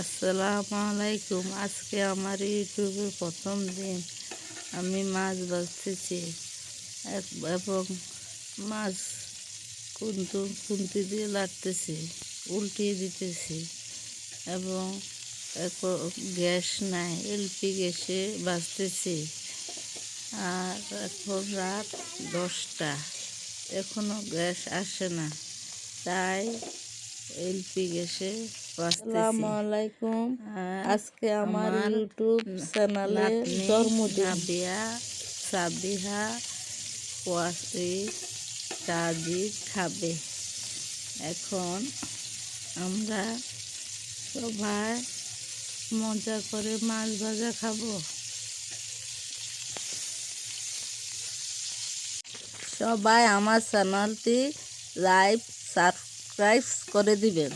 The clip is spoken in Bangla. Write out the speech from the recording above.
আসসালামু আলাইকুম। আজকে আমার ইউটিউবের প্রথম দিন। আমি মাছ ভাজতেছি এবং মাছ খুন্তি দিয়ে লাড়তেছি, উল্টিয়ে দিতেছি এবং গ্যাস নাই, এলপি গ্যাসে ভাজতেছি। আর এখন রাত 10টা, এখনো গ্যাস আসে না, তাই এলপি গ্যাসে আসসালামু আলাইকুম। আজকে আমার ইউটিউব চ্যানেলে জন্মদিন। নাবিয়া, সাবিহা, ওয়াসি, সাজিদ খাবে। এখন আমরা সবাই মজা করে মাছ ভাজা খাবো। সবাই আমার চ্যানেলটি লাইক সাবস্ক্রাইব করে দিবেন।